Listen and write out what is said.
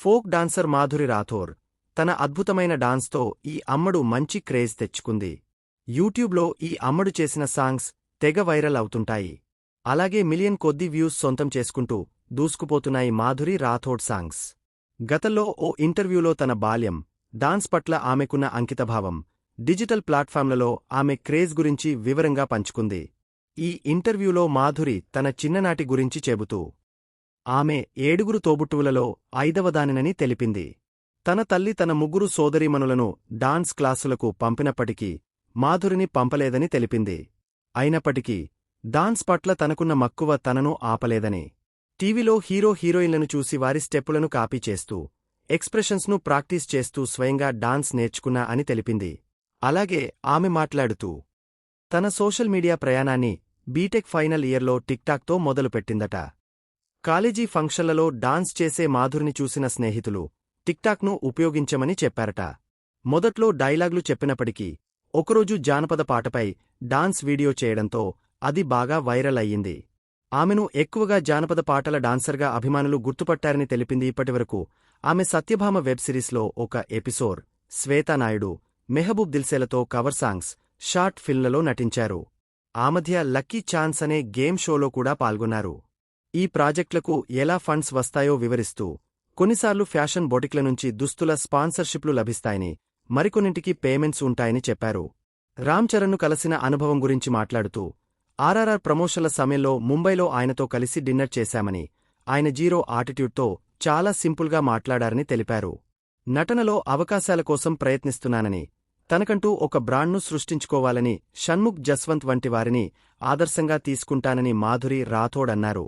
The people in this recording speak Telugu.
ఫోక్ డాన్సర్ మాధురి రాథోర్ తన అద్భుతమైన డాన్స్తో ఈ అమ్మడు మంచి క్రేజ్ తెచ్చుకుంది. యూట్యూబ్లో ఈ అమ్మడు చేసిన సాంగ్స్ తెగ వైరల్ అవుతుంటాయి. అలాగే మిలియన్ కొద్ది వ్యూస్ సొంతం చేసుకుంటూ దూసుకుపోతున్నాయి మాధురి రాథోడ్ సాంగ్స్. గతంలో ఓ ఇంటర్వ్యూలో తన బాల్యం, డాన్స్ పట్ల ఆమెకున్న అంకితభావం, డిజిటల్ ప్లాట్ఫామ్లలో ఆమె క్రేజ్ గురించి వివరంగా పంచుకుంది. ఈ ఇంటర్వ్యూలో మాధురి తన చిన్ననాటి గురించి చెబుతూ ఆమె 7 తోబుట్టువులలో 5వదానినని తెలిపింది. తన తల్లి తన 3 సోదరీమణులను డాన్స్ క్లాసులకు పంపినప్పటికీ మాధురిని పంపలేదని తెలిపింది. అయినప్పటికీ డాన్స్ పట్ల తనకున్న మక్కువ తనను ఆపలేదని, టీవీలో హీరో హీరోయిన్లను చూసి వారి స్టెప్పులను కాపీ చేస్తూ, ఎక్స్ప్రెషన్స్ను ప్రాక్టీస్ చేస్తూ స్వయంగా డాన్స్ నేర్చుకున్నా అని తెలిపింది. అలాగే ఆమె మాట్లాడుతూ తన సోషల్ మీడియా ప్రయాణాన్ని బీటెక్ ఫైనల్ ఇయర్లో టిక్టాక్తో మొదలుపెట్టిందట. కాలేజీ ఫంక్షన్లలో డాన్స్ చేసే మాధురిని చూసిన స్నేహితులు టిక్టాక్ను ఉపయోగించమని చెప్పారట. మొదట్లో డైలాగ్లు చెప్పినప్పటికీ ఒకరోజు జానపద పాటపై డాన్స్ వీడియో చేయడంతో అది బాగా వైరల్ అయ్యింది. ఆమెను ఎక్కువగా జానపద పాటల డాన్సర్గా అభిమానులు గుర్తుపట్టారని తెలిపింది. ఇప్పటివరకు ఆమె సత్యభామ వెబ్ సిరీస్లో ఒక ఎపిసోడ్, శ్వేతానాయుడు, మెహబూబ్ దిల్సేలతో కవర్ సాంగ్స్, షార్ట్ ఫిల్మ్లలో నటించారు. ఆ మధ్య లక్కీ ఛాన్స్ అనే గేమ్ షోలో కూడా పాల్గొన్నారు. ఈ ప్రాజెక్టులకు ఎలా ఫండ్స్ వస్తాయో వివరిస్తూ కొన్నిసార్లు ఫ్యాషన్ బొటిక్ల నుంచి దుస్తుల స్పాన్సర్షిప్లు లభిస్తాయని, మరికొన్నింటికి పేమెంట్స్ ఉంటాయని చెప్పారు. రామ్ చరణ్ను కలిసిన అనుభవం గురించి మాట్లాడుతూ ఆర్ఆర్ఆర్ ప్రమోషన్ల సమయంలో ముంబైలో ఆయనతో కలిసి డిన్నర్ చేశామని, ఆయన జీరో ఆటిట్యూడ్తో చాలా సింపుల్గా మాట్లాడారని తెలిపారు. నటనలో అవకాశాల కోసం ప్రయత్నిస్తున్నానని, తనకంటూ ఒక బ్రాండ్ను సృష్టించుకోవాలని షణ్ముఖ్ జస్వంత్ వంటి వారిని ఆదర్శంగా తీసుకుంటానని మాధురి రాథోడ్ అన్నారు.